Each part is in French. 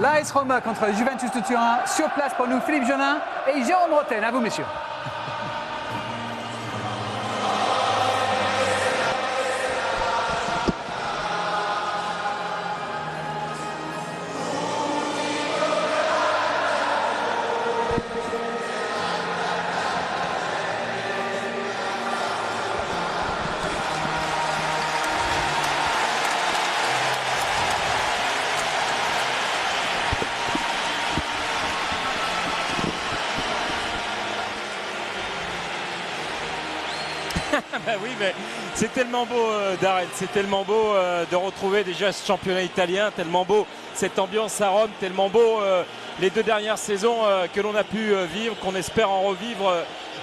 L'AS Roma contre le Juventus de Turin. Sur place pour nous, Philippe Jonin et Jérôme Roten. À vous, messieurs. Ben oui, mais c'est tellement beau Darren, c'est tellement beau de retrouver déjà ce championnat italien, tellement beau cette ambiance à Rome, tellement beau les 2 dernières saisons que l'on a pu vivre, qu'on espère en revivre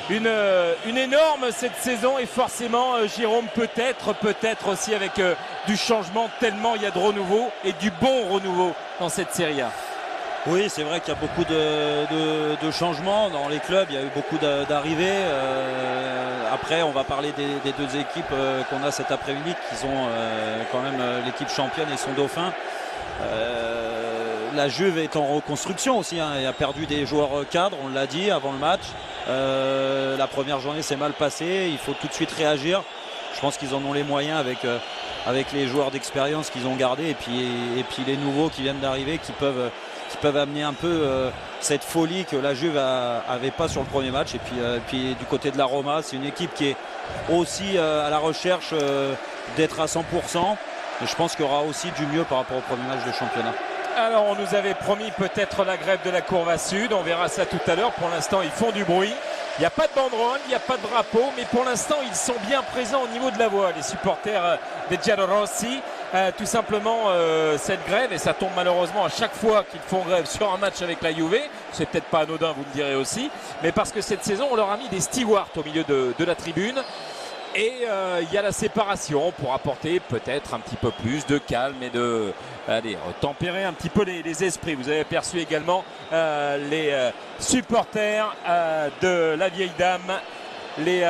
une énorme cette saison. Et forcément Jérôme, peut-être aussi avec du changement, tellement il y a de renouveau et du bon renouveau dans cette Serie A. Oui, c'est vrai qu'il y a beaucoup de changements dans les clubs, il y a eu beaucoup d'arrivées. Après, on va parler des 2 équipes qu'on a cet après-midi, qui sont quand même l'équipe championne et son dauphin. La Juve est en reconstruction aussi, hein. Il a perdu des joueurs cadres, on l'a dit avant le match. La première journée s'est mal passée, il faut tout de suite réagir. Je pense qu'ils en ont les moyens avec les joueurs d'expérience qu'ils ont gardés et puis les nouveaux qui viennent d'arriver qui peuvent amener un peu cette folie que la Juve avait pas sur le premier match. Et puis du côté de la Roma, c'est une équipe qui est aussi à la recherche d'être à 100%. Et je pense qu'il y aura aussi du mieux par rapport au premier match de championnat. Alors on nous avait promis peut-être la grève de la Courva Sud, on verra ça tout à l'heure. Pour l'instant ils font du bruit, il n'y a pas de banderole, il n'y a pas de drapeau, mais pour l'instant ils sont bien présents au niveau de la voie, les supporters des Giallorossi. Tout simplement cette grève, et ça tombe malheureusement à chaque fois qu'ils font grève sur un match avec la Juve, c'est peut-être pas anodin, vous me direz aussi, mais parce que cette saison on leur a mis des stewards au milieu de la tribune. Et il y a la séparation pour apporter peut-être un petit peu plus de calme et de tempérer un petit peu les esprits. Vous avez aperçu également les supporters de la vieille dame, les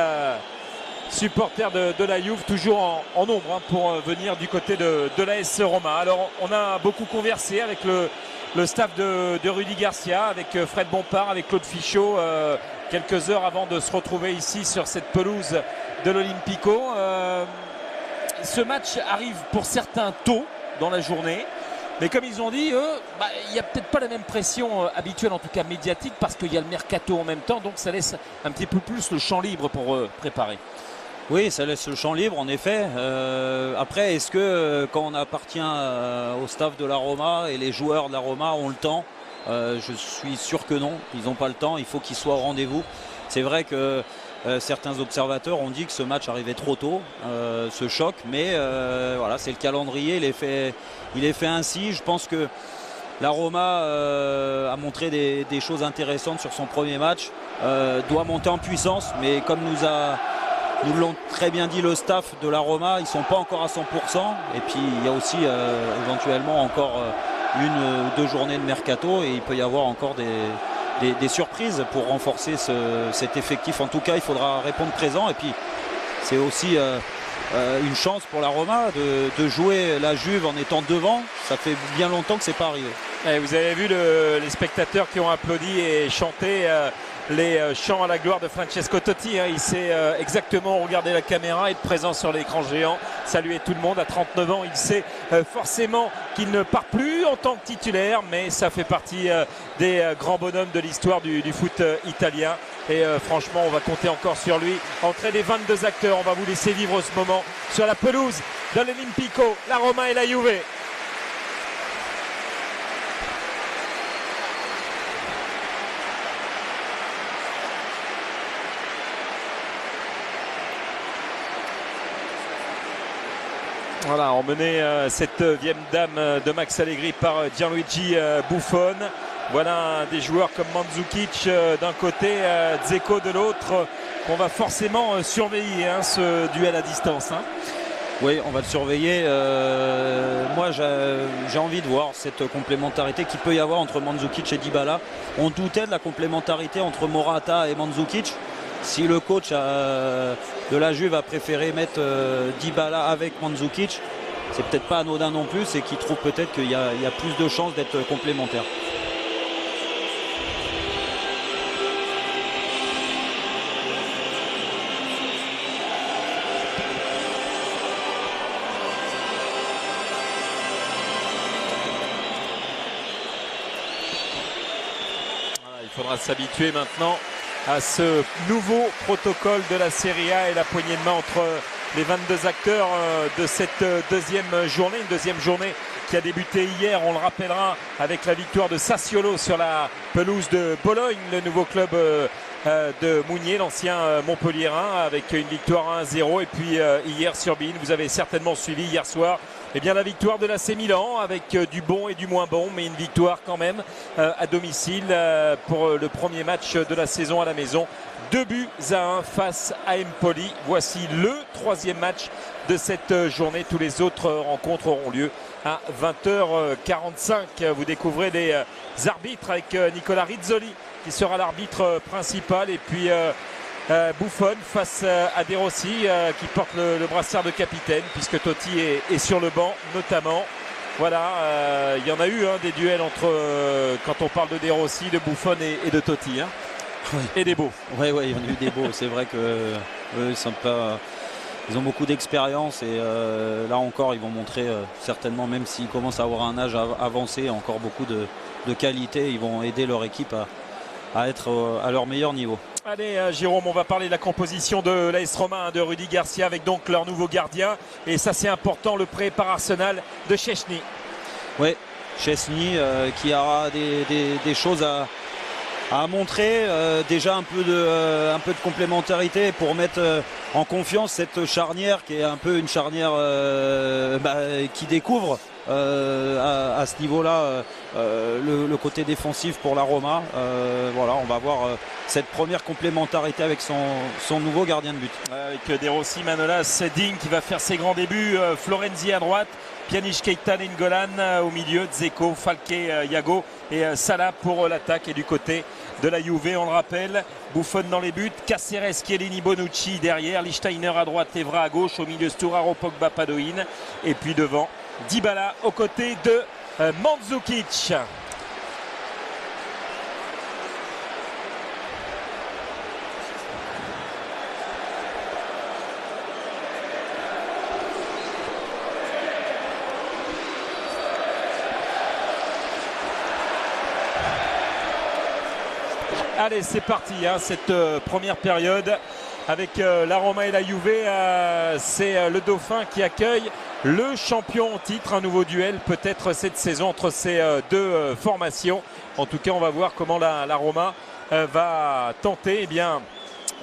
supporters de la Juve, toujours en nombre hein, pour venir du côté de l'AS Roma. Alors on a beaucoup conversé avec le staff de Rudy Garcia, avec Fred Bompard, avec Claude Fichot, quelques heures avant de se retrouver ici sur cette pelouse de l'Olympico. Ce match arrive pour certains tôt dans la journée, mais comme ils ont dit, il n'y a peut-être pas la même pression habituelle, en tout cas médiatique, parce qu'il y a le mercato en même temps, donc ça laisse un petit peu plus le champ libre pour préparer. Oui, ça laisse le champ libre en effet. Après, est-ce que quand on appartient au staff de la Roma et les joueurs de la Roma ont le temps? Je suis sûr que non, ils n'ont pas le temps, il faut qu'ils soient au rendez-vous. C'est vrai que certains observateurs ont dit que ce match arrivait trop tôt, ce choc, mais voilà, c'est le calendrier, il est fait ainsi. Je pense que la Roma a montré des choses intéressantes sur son premier match, doit monter en puissance, mais comme nous l'ont très bien dit le staff de la Roma, ils ne sont pas encore à 100%. Et puis il y a aussi éventuellement encore 1 ou 2 journées de mercato, et il peut y avoir encore des surprises pour renforcer cet effectif. En tout cas, il faudra répondre présent. Et puis c'est aussi une chance pour la Roma de jouer la Juve en étant devant. Ça fait bien longtemps que c'est pas arrivé. Et vous avez vu les spectateurs qui ont applaudi et chanté les chants à la gloire de Francesco Totti, hein. Il sait exactement regarder la caméra, être présent sur l'écran géant, saluer tout le monde. À 39 ans, il sait forcément qu'il ne part plus en tant que titulaire, mais ça fait partie des grands bonhommes de l'histoire du foot italien. Et franchement, on va compter encore sur lui. Entrée des 22 acteurs, on va vous laisser vivre ce moment sur la pelouse de l'Olympico, la Roma et la Juve. Voilà, emmené cette vieille dame de Max Allegri par Gianluigi Buffon. Voilà des joueurs comme Mandzukic d'un côté, Dzeko de l'autre, qu'on va forcément surveiller, hein, ce duel à distance. Hein. Oui, on va le surveiller. Moi, j'ai envie de voir cette complémentarité qu'il peut y avoir entre Mandzukic et Dybala. On doutait de la complémentarité entre Morata et Mandzukic. Si le coach de la Juve a préféré mettre Dybala avec Mandzukic, c'est peut-être pas anodin non plus, c'est qu'ils trouvent peut-être qu'il y a plus de chances d'être complémentaires. Il faudra s'habituer maintenant à ce nouveau protocole de la Serie A et la poignée de main entre les 22 acteurs de cette deuxième journée. Une deuxième journée qui a débuté hier, on le rappellera, avec la victoire de Sassuolo sur la pelouse de Bologne, le nouveau club de Mounier, l'ancien Montpellierin, avec une victoire 1-0. Et puis hier sur Bein, vous avez certainement suivi hier soir la victoire de l'AC Milan avec du bon et du moins bon, mais une victoire quand même à domicile pour le premier match de la saison à la maison. 2-1 face à Empoli. Voici le troisième match de cette journée. Tous les autres rencontres auront lieu à 20h45. Vous découvrez les arbitres avec Nicolas Rizzoli qui sera l'arbitre principal, et puis Buffon face à De Rossi qui porte le brassard de capitaine, puisque Totti est sur le banc notamment. Voilà, il y en a eu des duels entre, quand on parle de De Rossi, de Buffon et de Totti. Oui. Et des beaux. Oui, il y en a eu des beaux. C'est vrai que ils ont beaucoup d'expérience, et là encore ils vont montrer certainement, même s'ils commencent à avoir un âge avancé, encore beaucoup de qualité. Ils vont aider leur équipe à être à leur meilleur niveau. Allez Jérôme, on va parler de la composition de l'AS Roma, de Rudy Garcia, avec donc leur nouveau gardien, et ça c'est important, le prêt par Arsenal de Szczęsny. Oui, Szczęsny qui aura des choses à montrer, déjà un peu de complémentarité pour mettre en confiance cette charnière qui est un peu une charnière qui découvre à ce niveau-là le côté défensif pour la Roma. Voilà, on va voir cette première complémentarité avec son nouveau gardien de but. Avec De Rossi, Manolas, Digne qui va faire ses grands débuts, Florenzi à droite, Pjanic, Keita, Nainggolan au milieu, Dzeko, Falque, Iago et Salah pour l'attaque. Et du côté de la Juve, on le rappelle, Buffon dans les buts, Caceres, Chiellini, Bonucci derrière, Lichtsteiner à droite, Evra à gauche, au milieu Sturaro, Pogba, Padoin, et puis devant Dybala aux côtés de Mandzukic. Allez, c'est parti, cette première période avec la Roma et la Juve. C'est le Dauphin qui accueille le champion en titre. Un nouveau duel peut-être cette saison entre ces deux formations. En tout cas, on va voir comment la Roma va tenter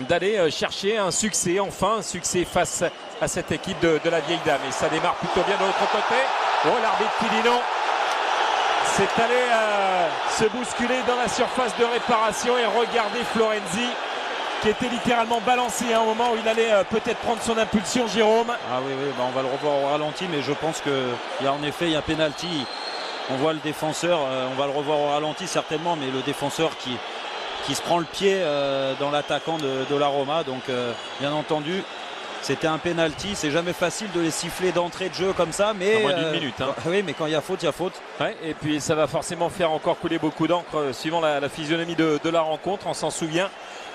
d'aller chercher un succès, enfin un succès face à cette équipe de la vieille dame. Et ça démarre plutôt bien de l'autre côté. Oh, l'arbitre qui dit non. C'est allé se bousculer dans la surface de réparation, et regardez Florenzi qui était littéralement balancé à un moment où il allait peut-être prendre son impulsion, Jérôme. Ah oui, on va le revoir au ralenti, mais je pense qu'il y a en effet un pénalty. On voit le défenseur, on va le revoir au ralenti certainement, mais le défenseur qui se prend le pied dans l'attaquant de la Roma. Donc bien entendu, c'était un pénalty. C'est jamais facile de les siffler d'entrée de jeu comme ça, mais moins d'une minute. Oui, mais quand il y a faute, il y a faute. Ouais, et puis ça va forcément faire encore couler beaucoup d'encre suivant la physionomie de la rencontre. On s'en souvient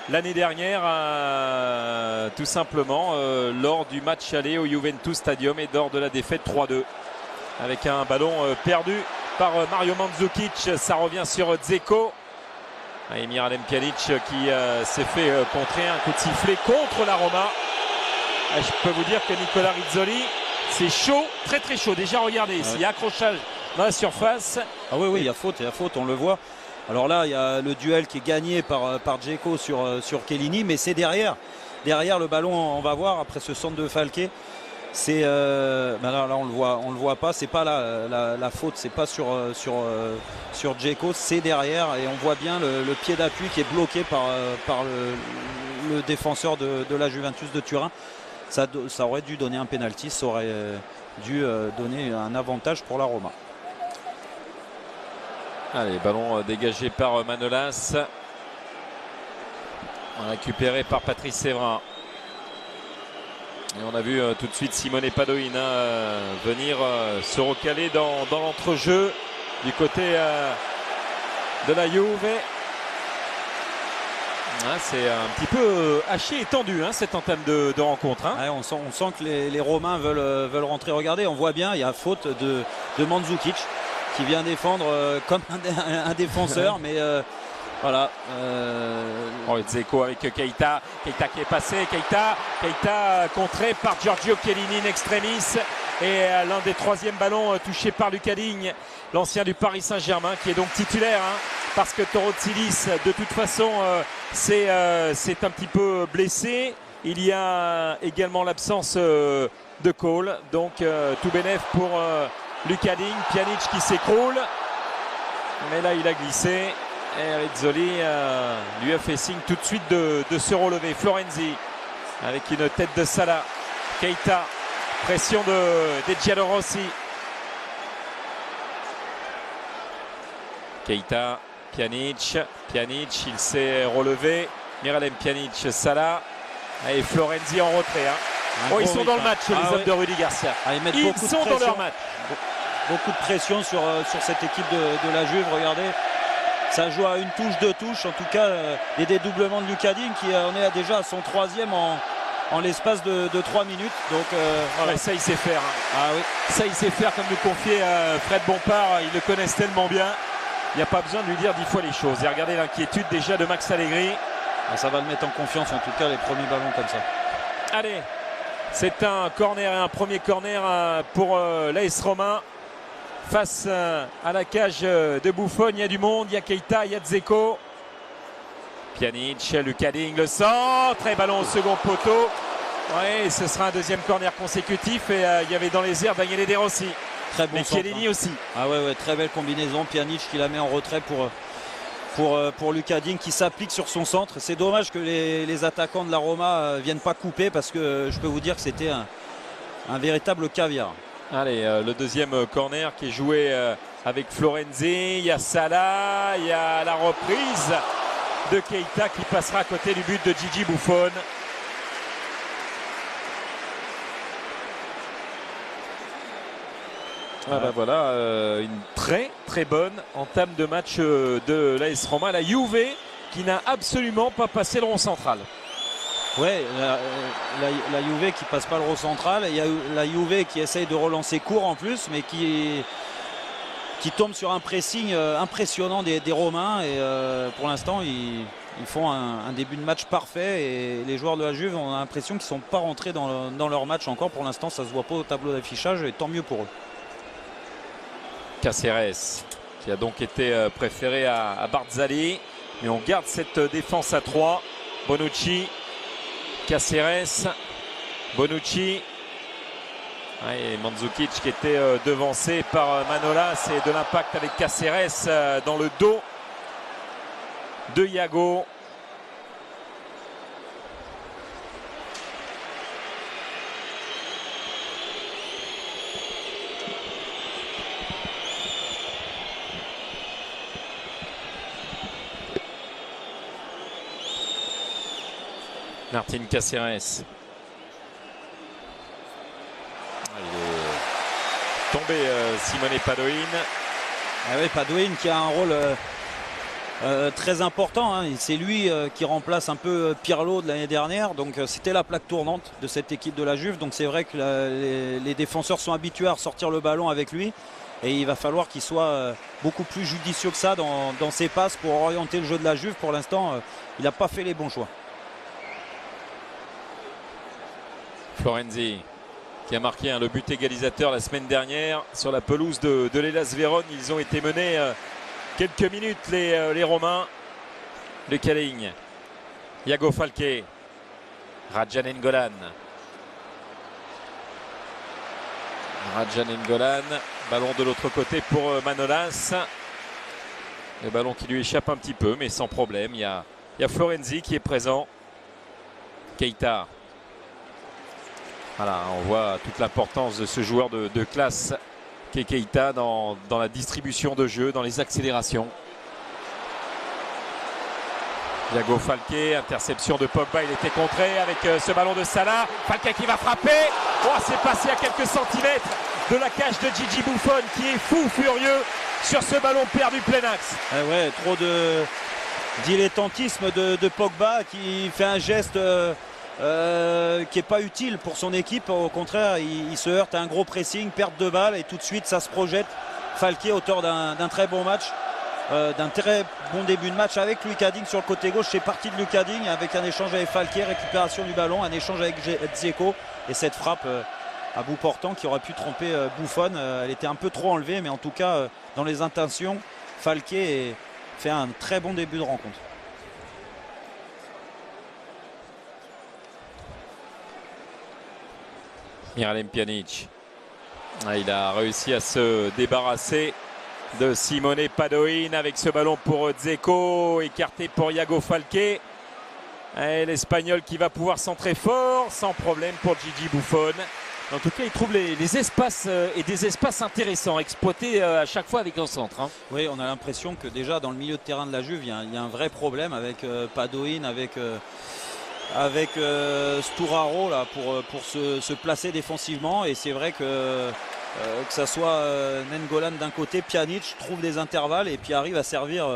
l'année dernière, tout simplement, lors du match aller au Juventus Stadium et lors de la défaite 3-2. Avec un ballon perdu par Mario Mandzukic. Ça revient sur Dzeko. Et Miralem Pjanic qui s'est fait contrer, un coup de sifflet contre la Roma. Je peux vous dire que Nicolas Rizzoli, c'est chaud, très très chaud. Déjà regardez, il y a accrochage dans la surface. Ah oui, il y a faute, on le voit. Alors là, il y a le duel qui est gagné par Dzeko sur Chiellini, mais c'est derrière le ballon, on va voir, après ce centre de Falque. C'est là on le voit pas, c'est pas la faute, c'est pas sur Dzeko, c'est derrière, et on voit bien le pied d'appui qui est bloqué par le défenseur de la Juventus de Turin. Ça aurait dû donner un pénalty, ça aurait dû donner un avantage pour la Roma. Allez, ballon dégagé par Manolas, récupéré par Patrice Evra. Et on a vu tout de suite Simone Padoin venir se recaler dans l'entrejeu du côté de la Juve. C'est un petit peu haché et tendu cette entame de rencontre. Ouais, on sent que les Romains veulent rentrer. Regardez, on voit bien, il y a faute de Mandzukic qui vient défendre comme un défenseur, mais voilà. Dzeko avec Keita qui est passé, Keita contré par Giorgio Chiellini in extremis, et l'un des troisièmes ballons touché par Lucas Digne, l'ancien du Paris Saint-Germain, qui est donc titulaire, parce que Torotsilis de toute façon c'est un petit peu blessé. Il y a également l'absence de Cole, donc tout bénef pour Lucas Digne. Pjanic qui s'écroule, mais là il a glissé. Et Rizzoli lui a fait signe tout de suite de se relever. Florenzi avec une tête de Salah. Keita, pression de Giallorossi. Keita, Pjanic, il s'est relevé. Miralem Pjanic, Salah et Florenzi en retrait. Ils sont dans le match, les hommes de Rudy Garcia. Ils sont dans leur match. Beaucoup de pression sur cette équipe de la Juve, regardez. Ça joue à une touche, deux touches, en tout cas les dédoublements de Lucas Digne qui en est déjà à son troisième en l'espace de 3 minutes. Donc voilà. Ça il sait faire. Oui. Ça il sait faire, comme nous confiait Fred Bompard, ils le connaissent tellement bien. Il n'y a pas besoin de lui dire 10 fois les choses. Et regardez l'inquiétude déjà de Max Allegri. Ça va le mettre en confiance, en tout cas les premiers ballons comme ça. Allez, c'est un corner et un premier corner pour l'AS Roma. Face à la cage de Buffon, il y a du monde, il y a Keita, il y a Dzeko. Pjanic, Lucas Digne, le centre, et ballon au second poteau. Oui, ce sera un deuxième corner consécutif, et il y avait dans les airs Daniele De Rossi. Très bon centre, Chiellini aussi. Ouais, très belle combinaison. Pjanic qui la met en retrait pour Lucas Digne qui s'applique sur son centre. C'est dommage que les attaquants de la Roma viennent pas couper, parce que je peux vous dire que c'était un véritable caviar. Allez, le deuxième corner qui est joué avec Florenzi. Il y a Salah, il y a la reprise de Keita qui passera à côté du but de Gigi Buffon. Voilà, une très bonne entame de match de l'AS Roma. La Juve qui n'a absolument pas passé le rond central. Ouais, la Juve qui passe pas le rond central. Il y a la Juve qui essaye de relancer court en plus, mais qui tombe sur un pressing impressionnant des Romains. Et pour l'instant, ils font un début de match parfait. Et les joueurs de la Juve, on a l'impression qu'ils ne sont pas rentrés dans leur match encore. Pour l'instant, ça ne se voit pas au tableau d'affichage, et tant mieux pour eux. Caceres qui a donc été préféré à Barzali. Mais on garde cette défense à 3. Bonucci. Caceres, Bonucci, et Mandzukic qui était devancé par Manolas, et de l'impact avec Caceres dans le dos de Iago. Martin Caceres. Il est tombé, Simone Padoin. Oui, Padoin qui a un rôle très important. C'est lui qui remplace un peu Pirlo de l'année dernière. Donc c'était la plaque tournante de cette équipe de la Juve. Donc c'est vrai que les défenseurs sont habitués à ressortir le ballon avec lui. Et il va falloir qu'il soit beaucoup plus judicieux que ça dans ses passes pour orienter le jeu de la Juve. Pour l'instant, il n'a pas fait les bons choix. Florenzi qui a marqué le but égalisateur la semaine dernière sur la pelouse de l'Hellas Vérone. Ils ont été menés quelques minutes, les Romains. Lucas Digne, Iago Falque, Radja Nainggolan. Ballon de l'autre côté pour Manolas. Le ballon qui lui échappe un petit peu, mais sans problème. Il y a Florenzi qui est présent. Keita. Voilà, on voit toute l'importance de ce joueur de classe qu'est Keita dans la distribution de jeu, dans les accélérations. Thiago Falqué, interception de Pogba, il était contré avec ce ballon de Salah. Falqué qui va frapper. Oh, c'est passé à quelques centimètres de la cage de Gigi Buffon qui est fou furieux sur ce ballon perdu plein axe. Ouais, trop de dilettantisme de Pogba qui fait un geste qui n'est pas utile pour son équipe. Au contraire, il se heurte à un gros pressing, perte de balle et tout de suite ça se projette. Falqué, auteur d'un très bon match, d'un très bon début de match avec Lucas Digne sur le côté gauche. C'est parti de Lucas Digne avec un échange avec Falqué, récupération du ballon, un échange avec Dzeko et cette frappe à bout portant qui aurait pu tromper Buffon. Elle était un peu trop enlevée, mais en tout cas dans les intentions, Falqué fait un très bon début de rencontre. Miralem Pjanic, il a réussi à se débarrasser de Simone Padoin avec ce ballon pour Dzeko, écarté pour Thiago Falqué. L'Espagnol qui va pouvoir centrer fort sans problème pour Gigi Buffon. En tout cas, il trouve les espaces et des espaces intéressants exploités à chaque fois avec un centre. Hein. Oui, on a l'impression que déjà dans le milieu de terrain de la Juve, il y a un vrai problème avec Padoin, avec Sturaro là, pour se placer défensivement. Et c'est vrai que ça soit Nainggolan d'un côté, Pjanic trouve des intervalles et puis arrive à servir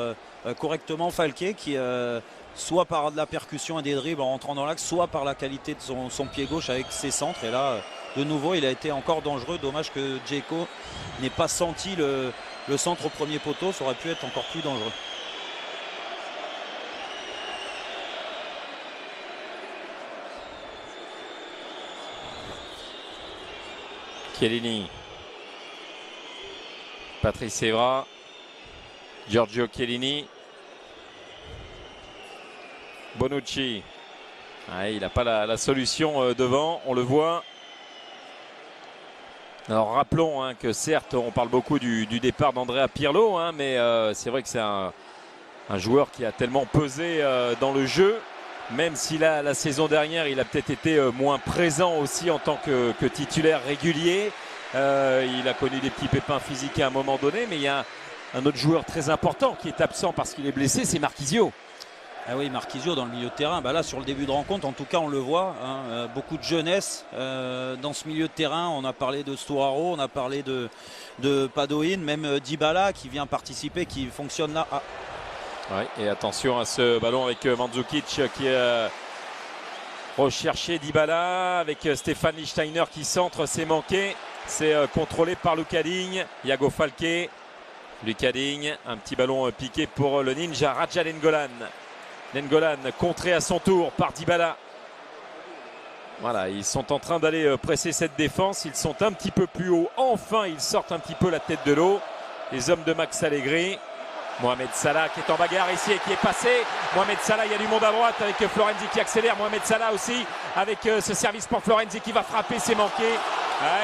correctement Falqué qui soit par de la percussion et des dribbles en rentrant dans l'axe, soit par la qualité de son pied gauche avec ses centres. Et là, de nouveau, il a été encore dangereux. Dommage que Dzeko n'ait pas senti le centre au premier poteau. Ça aurait pu être encore plus dangereux. Chiellini, Patrice Evra, Giorgio Chiellini, Bonucci. Il n'a pas la solution devant, on le voit. Alors rappelons que certes on parle beaucoup du départ d'Andrea Pirlo, mais c'est vrai que c'est un joueur qui a tellement pesé dans le jeu. Même si la saison dernière il a peut-être été moins présent aussi en tant que titulaire régulier. Il a connu des petits pépins physiques à un moment donné, mais il y a un autre joueur très important qui est absent parce qu'il est blessé, c'est Marchisio. Ah oui, Marchisio dans le milieu de terrain, là sur le début de rencontre en tout cas on le voit, beaucoup de jeunesse dans ce milieu de terrain. On a parlé de Sturaro, on a parlé de Padoin, même Dybala qui vient participer, qui fonctionne là. Oui, et attention à ce ballon avec Mandzukic qui est recherché. Dybala avec Stéphane Lichtsteiner qui centre, c'est manqué. C'est contrôlé par Lucas Digne. Thiago Falqué, Lucas Digne, un petit ballon piqué pour le Ninja Radja Nainggolan. Nainggolan contré à son tour par Dybala. Voilà, ils sont en train d'aller presser cette défense. Ils sont un petit peu plus haut. Enfin, ils sortent un petit peu la tête de l'eau. Les hommes de Max Allegri. Mohamed Salah qui est en bagarre ici et qui est passé. Mohamed Salah, il y a du monde à droite avec Florenzi qui accélère. Mohamed Salah aussi avec ce service pour Florenzi qui va frapper, c'est manqué.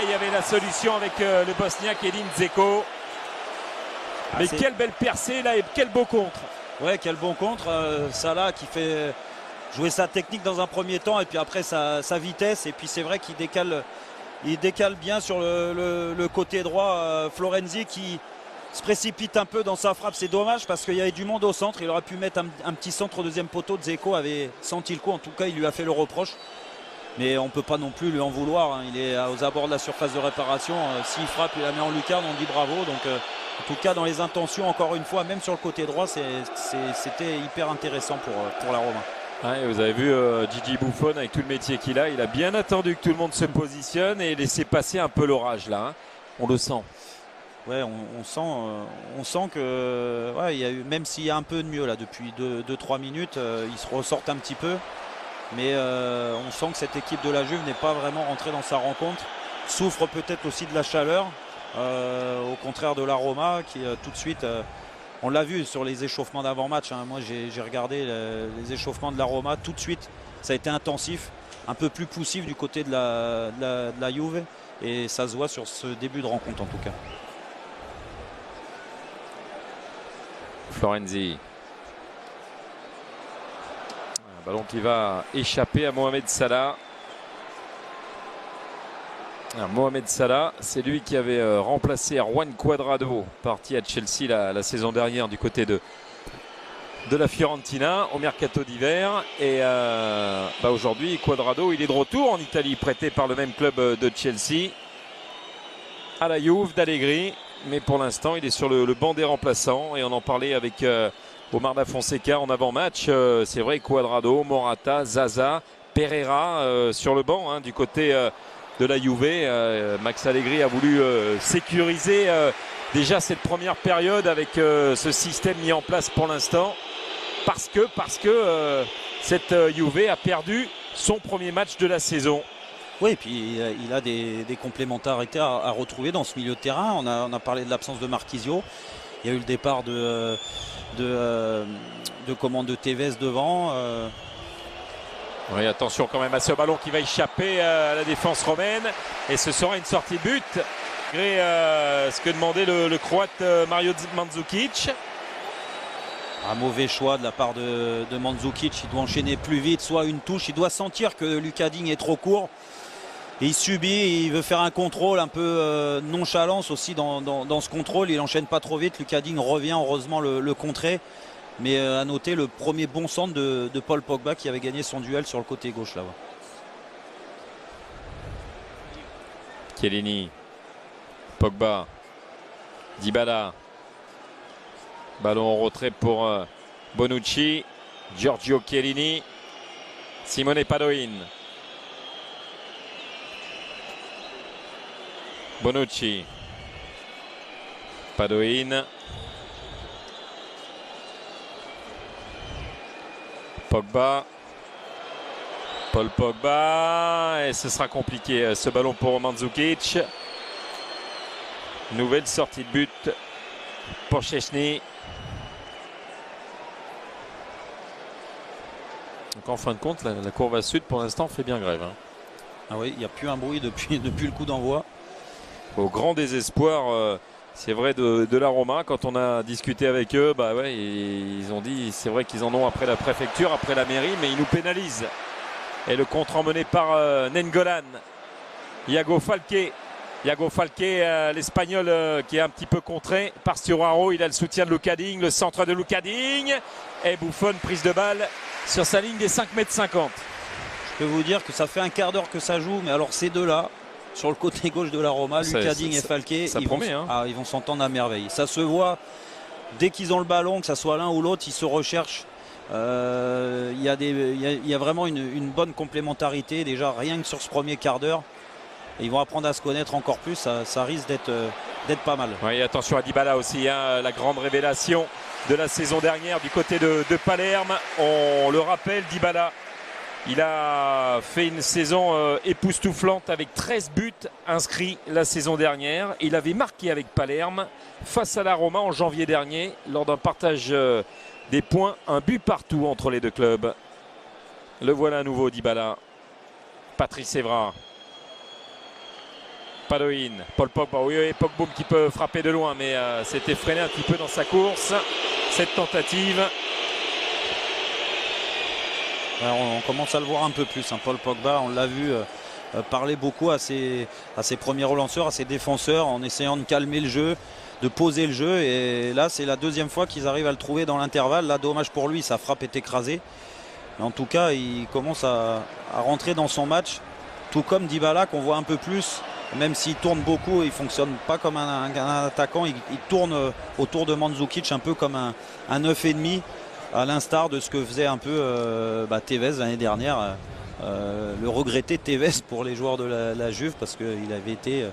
Il y avait la solution avec le Bosniaque Edin Dzeko. Mais quelle belle percée là et quel beau contre. Ouais, quel bon contre. Salah qui fait jouer sa technique dans un premier temps et puis après sa vitesse. Et puis c'est vrai qu'il décale bien sur le côté droit. Florenzi qui se précipite un peu dans sa frappe, c'est dommage parce qu'il y avait du monde au centre. Il aurait pu mettre un petit centre au deuxième poteau. Dzeko avait senti le coup, en tout cas il lui a fait le reproche, mais on ne peut pas non plus lui en vouloir. Il est aux abords de la surface de réparation. S'il frappe, il la met en lucarne, on dit bravo. Donc en tout cas dans les intentions, encore une fois, même sur le côté droit, c'était hyper intéressant pour la Roma. Vous avez vu Gigi Buffon avec tout le métier qu'il a, il a bien attendu que tout le monde se positionne et laisser passer un peu l'orage là. On le sent. Ouais, on sent que il y a eu, même s'il y a un peu de mieux là depuis 2-3 minutes, ils se ressortent un petit peu, mais on sent que cette équipe de la Juve n'est pas vraiment rentrée dans sa rencontre, souffre peut-être aussi de la chaleur, au contraire de la Roma qui tout de suite, on l'a vu sur les échauffements d'avant-match, moi j'ai regardé les échauffements de la Roma, tout de suite ça a été intensif, un peu plus poussif du côté de la Juve, et ça se voit sur ce début de rencontre en tout cas. Florenzi. Un ballon qui va échapper à Mohamed Salah. Mohamed Salah, c'est lui qui avait remplacé Juan Cuadrado, parti à Chelsea la saison dernière du côté de de la Fiorentina au mercato d'hiver. Et aujourd'hui, Cuadrado, il est de retour en Italie, prêté par le même club de Chelsea à la Juve d'Allegri. Mais pour l'instant, il est sur le banc des remplaçants. Et on en parlait avec Omar Da Fonseca en avant-match. C'est vrai, Cuadrado, Morata, Zaza, Pereira sur le banc du côté de la Juve. Max Allegri a voulu sécuriser déjà cette première période avec ce système mis en place pour l'instant. Parce que cette Juve a perdu son premier match de la saison. Oui, et puis il a des complémentarités à retrouver dans ce milieu de terrain. On a parlé de l'absence de Marquisio. Il y a eu le départ de Tevez devant. Oui, attention quand même à ce ballon qui va échapper à la défense romaine. Et ce sera une sortie de but. Malgré ce que demandait le Croate Mario Mandzukic. Un mauvais choix de la part de Mandzukic. Il doit enchaîner plus vite, soit une touche. Il doit sentir que Lucas Digne est trop court. Et il subit, il veut faire un contrôle un peu nonchalance aussi dans ce contrôle. Il enchaîne pas trop vite. Lucas Digne revient heureusement le contrer. Mais à noter le premier bon centre de Paul Pogba qui avait gagné son duel sur le côté gauche là-bas. Chiellini, Pogba, Dybala. Ballon en retrait pour Bonucci, Giorgio Chiellini, Simone Padoin. Bonucci, Padoin, Pogba, Paul Pogba, et ce sera compliqué ce ballon pour Mandzukic. Nouvelle sortie de but pour Szczęsny. Donc en fin de compte, la Courva Sud pour l'instant fait bien grève. Ah oui, il n'y a plus un bruit depuis le coup d'envoi. Au grand désespoir, c'est vrai, de la Roma. Quand on a discuté avec eux, bah ouais, ils ont dit, c'est vrai qu'ils en ont après la préfecture, après la mairie, mais ils nous pénalisent. Et le contre emmené par Nengolan. Iago Falqué, l'Espagnol qui est un petit peu contré par Sturaro. Il a le soutien de Lucas Digne, le centre de Lucas Digne. Et Buffon, prise de balle sur sa ligne des 5,50 m. Je peux vous dire que ça fait un quart d'heure que ça joue, mais alors ces deux-là, sur le côté gauche de la Roma, Lucas Digne et Falqué, ils vont s'entendre à merveille. Ça se voit dès qu'ils ont le ballon, que ce soit l'un ou l'autre, ils se recherchent. Il y a vraiment une bonne complémentarité, déjà rien que sur ce premier quart d'heure. Ils vont apprendre à se connaître encore plus, ça risque d'être pas mal. Oui, attention à Dybala aussi, la grande révélation de la saison dernière du côté de Palerme. On le rappelle, Dybala, il a fait une saison époustouflante avec 13 buts inscrits la saison dernière. Il avait marqué avec Palerme face à la Roma en janvier dernier lors d'un partage des points, un but partout entre les deux clubs. Le voilà à nouveau, Dybala. Patrice Evra. Padoin, Paul Pogba, oui, Pogba qui peut frapper de loin, mais c'était freiné un petit peu dans sa course, cette tentative. Alors, on commence à le voir un peu plus, Paul Pogba, on l'a vu parler beaucoup à ses premiers relanceurs, à ses défenseurs, en essayant de calmer le jeu, de poser le jeu, et là c'est la deuxième fois qu'ils arrivent à le trouver dans l'intervalle. Là, dommage pour lui, sa frappe est écrasée, mais en tout cas il commence à rentrer dans son match, tout comme Dybala qu'on voit un peu plus. Même s'il tourne beaucoup, il ne fonctionne pas comme un attaquant. Il tourne autour de Mandzukic un peu comme un 9,5, à l'instar de ce que faisait un peu Tevez l'année dernière. Le regretté Tevez pour les joueurs de la Juve, parce qu'il avait été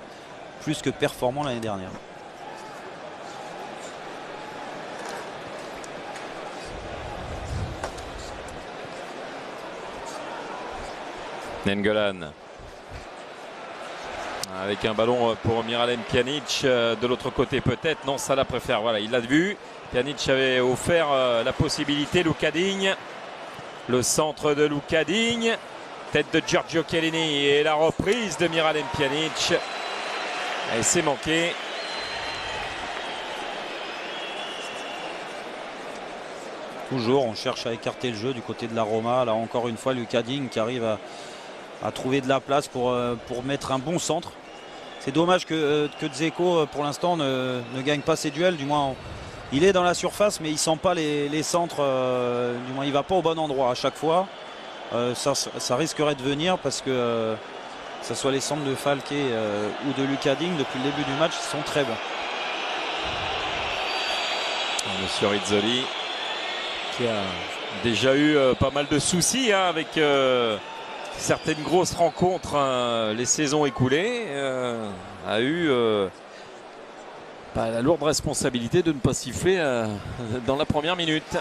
plus que performant l'année dernière. Nengolan. Avec un ballon pour Miralem Pjanic de l'autre côté peut-être. Non, Salah préfère. Voilà, il l'a vu. Pjanic avait offert la possibilité. Lucas Digne. Le centre de Lucas Digne. Tête de Giorgio Chiellini et la reprise de Miralem Pjanic. Et c'est manqué. Toujours, on cherche à écarter le jeu du côté de la Roma. Là encore une fois, Lucas Digne qui arrive à trouver de la place pour mettre un bon centre. C'est dommage que Dzeko pour l'instant ne gagne pas ses duels, du moins il est dans la surface, mais il sent pas les centres. Du moins, il va pas au bon endroit à chaque fois. Ça risquerait de venir parce que que ce soit les centres de Falquet ou de Lucas Digne depuis le début du match, ils sont très bons. Monsieur Rizzoli qui a déjà eu pas mal de soucis avec certaines grosses rencontres les saisons écoulées, a eu la lourde responsabilité de ne pas siffler dans la première minute.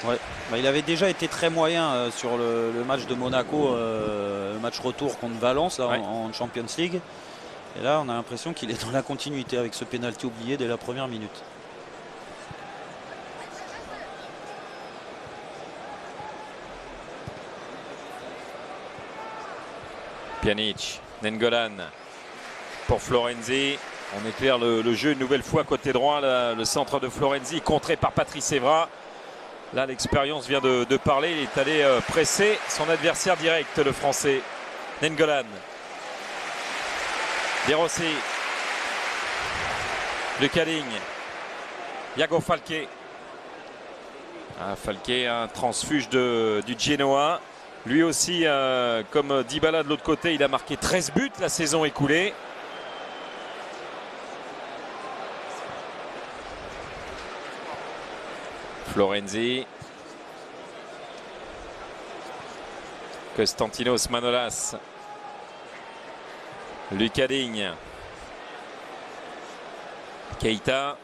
Ouais. Il avait déjà été très moyen sur le match de Monaco, le match retour contre Valence là, en Champions League. Et là, on a l'impression qu'il est dans la continuité avec ce pénalty oublié dès la première minute. Pjanic, Nainggolan pour Florenzi. On éclaire le jeu une nouvelle fois côté droit. Le centre de Florenzi contré par Patrice Evra. Là, l'expérience vient de parler. Il est allé presser son adversaire direct, le français. Nainggolan. De Rossi. Lucas Digne. Iago Falquet. Falquet, un transfuge du Genoa. Lui aussi, comme Dybala de l'autre côté, il a marqué 13 buts la saison écoulée. Florenzi. Konstantinos Manolas. Lucas Digne. Keita.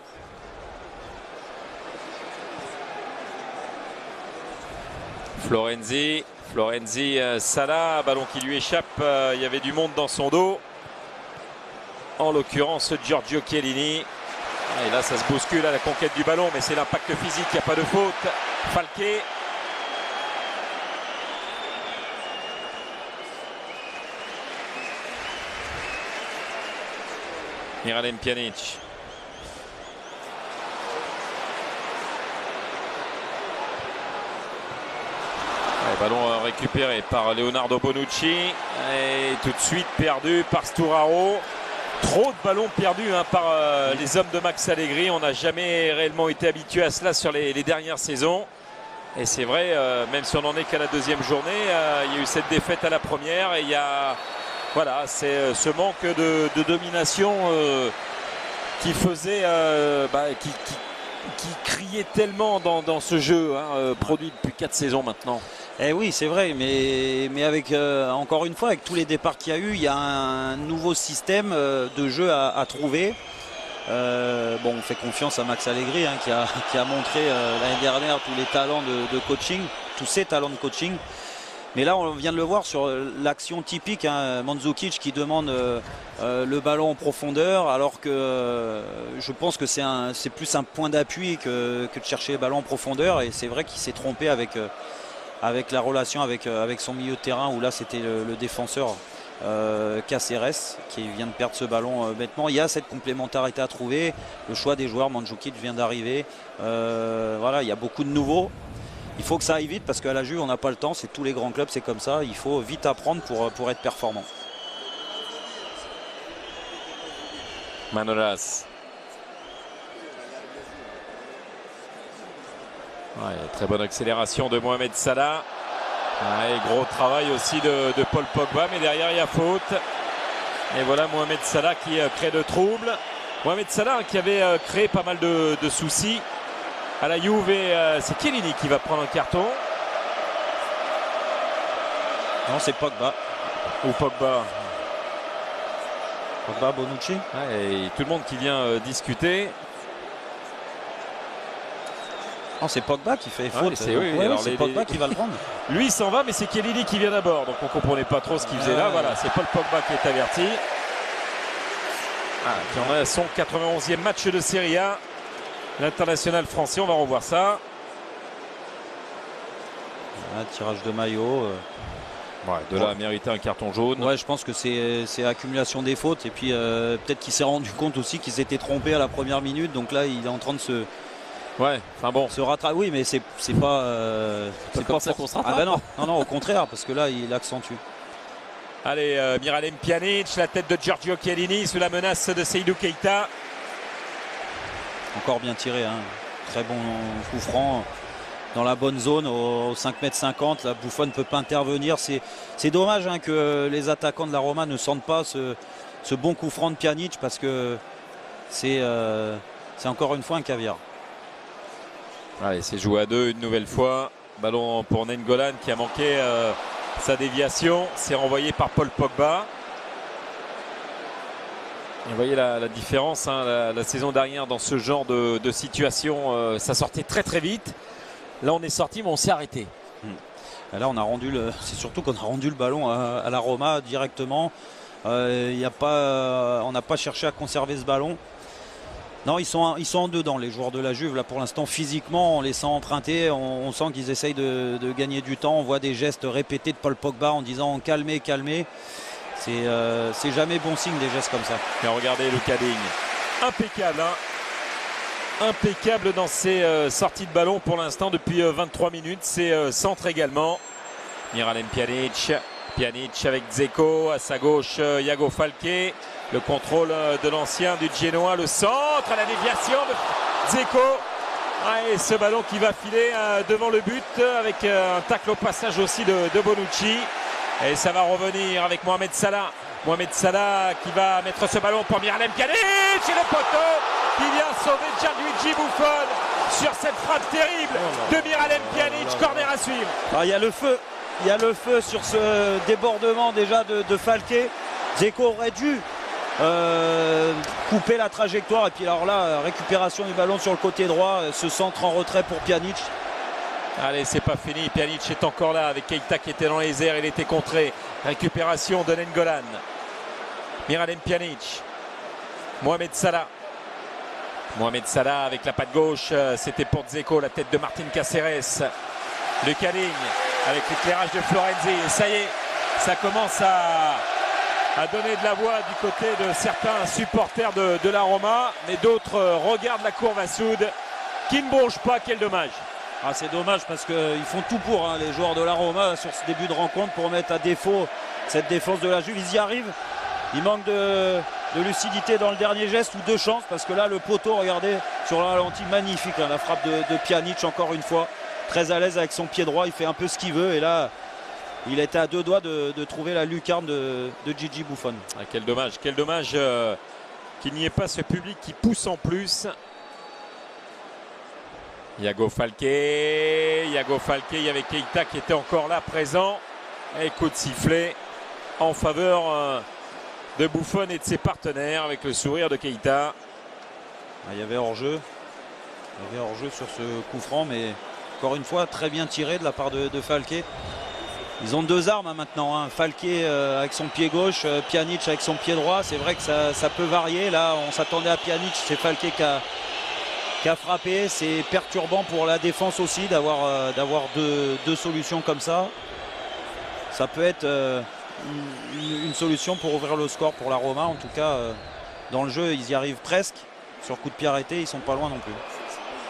Florenzi. Salah, ballon qui lui échappe. Il y avait du monde dans son dos. En l'occurrence, Giorgio Chiellini. Et là, ça se bouscule à la conquête du ballon, mais c'est l'impact physique, il n'y a pas de faute. Falquet. Miralem Pjanic. Ballon récupéré par Leonardo Bonucci. Et tout de suite perdu par Sturaro. Trop de ballons perdus par les hommes de Max Allegri. On n'a jamais réellement été habitué à cela sur les dernières saisons. Et c'est vrai, même si on n'en est qu'à la deuxième journée, il y a eu cette défaite à la première. Et il y a, voilà, c'est ce manque de domination qui faisait, qui criait tellement dans ce jeu, produit depuis 4 saisons maintenant. Eh oui, c'est vrai, mais avec encore une fois, avec tous les départs qu'il y a eu, il y a un nouveau système de jeu à trouver. On fait confiance à Max Allegri qui a montré l'année dernière tous les talents de coaching, tous ses talents de coaching. Mais là, on vient de le voir sur l'action typique, Mandzukic qui demande le ballon en profondeur, alors que je pense que c'est plus un point d'appui que de chercher le ballon en profondeur. Et c'est vrai qu'il s'est trompé avec la relation avec son milieu de terrain, où là c'était le défenseur Caceres qui vient de perdre ce ballon bêtement. Il y a cette complémentarité à trouver, le choix des joueurs. Mandzukic vient d'arriver, voilà, il y a beaucoup de nouveaux. Il faut que ça aille vite parce qu'à la Juve on n'a pas le temps, c'est tous les grands clubs, c'est comme ça, il faut vite apprendre pour être performant. Manolas. Très bonne accélération de Mohamed Salah. Et gros travail aussi de Paul Pogba, mais derrière il y a faute. Et voilà Mohamed Salah qui crée de troubles. Mohamed Salah qui avait créé pas mal de soucis à la Juve, et c'est Chiellini qui va prendre un carton. Non, c'est Pogba. Ou Pogba. Pogba, Bonucci. Et tout le monde qui vient discuter. Non, c'est Pogba qui fait faute. C'est Pogba qui va le prendre. Lui il s'en va, mais c'est Chiellini qui vient d'abord. Donc on ne comprenait pas trop ce qu'il faisait là. Voilà, c'est Paul Pogba qui est averti. Qui en a son 91e match de Serie A. L'international français, on va revoir ça. Tirage de maillot. De là à mériter un carton jaune. Ouais, je pense que c'est accumulation des fautes. Et puis peut-être qu'il s'est rendu compte aussi qu'il s'était trompé à la première minute. Donc là, il est en train de se rattraper. Oui, mais c'est pas. C'est pas ça qu'on se rattrape. Ah ben non, au contraire, parce que là, il accentue. Allez, Miralem Pjanic, la tête de Giorgio Chiellini sous la menace de Seydou Keita. Encore bien tiré. Très bon coup franc dans la bonne zone au 5,50 m. La Buffon ne peut pas intervenir. C'est dommage hein, que les attaquants de la Roma ne sentent pas ce bon coup franc de Pjanic parce que c'est encore une fois un caviar. Allez, c'est joué à 2 une nouvelle fois. Ballon pour Nainggolan qui a manqué sa déviation. C'est renvoyé par Paul Pogba. Et vous voyez la différence, hein, la saison dernière dans ce genre de situation, ça sortait très très vite. Là on est sorti mais on s'est arrêté. Et là on a rendu c'est surtout qu'on a rendu le ballon à la Roma directement. On n'a pas cherché à conserver ce ballon. Non, ils sont en dedans les joueurs de la Juve là pour l'instant physiquement, on les sent emprunter, on sent qu'ils essayent de gagner du temps. On voit des gestes répétés de Paul Pogba en disant calmez, calmez. C'est jamais bon signe des gestes comme ça. Et regardez Luka Digne, impeccable, hein, impeccable dans ses sorties de ballon pour l'instant depuis 23 minutes. Ses centres également. Miralem Pjanic, Pjanic avec Dzeko, à sa gauche Iago Falqué. Le contrôle de l'ancien du Genoa, le centre, la déviation de Dzeko. Et ce ballon qui va filer devant le but avec un tacle au passage aussi de Bonucci. Et ça va revenir avec Mohamed Salah. Mohamed Salah qui va mettre ce ballon pour Miralem Pjanic. Et le poteau qui vient sauver Gianluigi Buffon sur cette frappe terrible de Miralem Pjanic. Corner à suivre. Il y a le feu. Il y a le feu sur ce débordement déjà de Falqué. Dzeko aurait dû couper la trajectoire. Et puis alors là, récupération du ballon sur le côté droit. Ce centre en retrait pour Pjanic. Allez, c'est pas fini. Pjanic est encore là avec Keita qui était dans les airs. Il était contré. Récupération de Nainggolan. Miralem Pjanic. Mohamed Salah. Mohamed Salah avec la patte gauche. C'était pour Dzeko, la tête de Martin Caceres. Luka Digne avec l'éclairage de Florenzi. Et ça y est, ça commence à donner de la voix du côté de certains supporters de la Roma. Mais d'autres regardent la courbe à soude qui ne bronche pas. Quel dommage. Ah, c'est dommage parce qu'ils font tout pour les joueurs de la Roma sur ce début de rencontre pour mettre à défaut cette défense de la Juve. Ils y arrivent. Il manque de lucidité dans le dernier geste ou de chance parce que là le poteau, regardez sur le ralenti, magnifique la frappe de Pjanic encore une fois. Très à l'aise avec son pied droit, il fait un peu ce qu'il veut et là il était à 2 doigts de trouver la lucarne de Gigi Buffon. Ah, quel dommage qu'il n'y ait pas ce public qui pousse en plus. Iago Falqué, il y avait Keita qui était encore là présent. Et coup de sifflet en faveur de Buffon et de ses partenaires avec le sourire de Keita. Il y avait hors-jeu. Sur ce coup franc, mais encore une fois très bien tiré de la part de Falqué. Ils ont 2 armes maintenant. Falqué avec son pied gauche, Pjanic avec son pied droit. C'est vrai que ça peut varier. Là, on s'attendait à Pjanic, c'est Falqué qui a frappé. C'est perturbant pour la défense aussi d'avoir deux solutions comme ça. Ça peut être une solution pour ouvrir le score pour la Roma. En tout cas, dans le jeu, ils y arrivent presque. Sur coup de pied arrêté, ils ne sont pas loin non plus.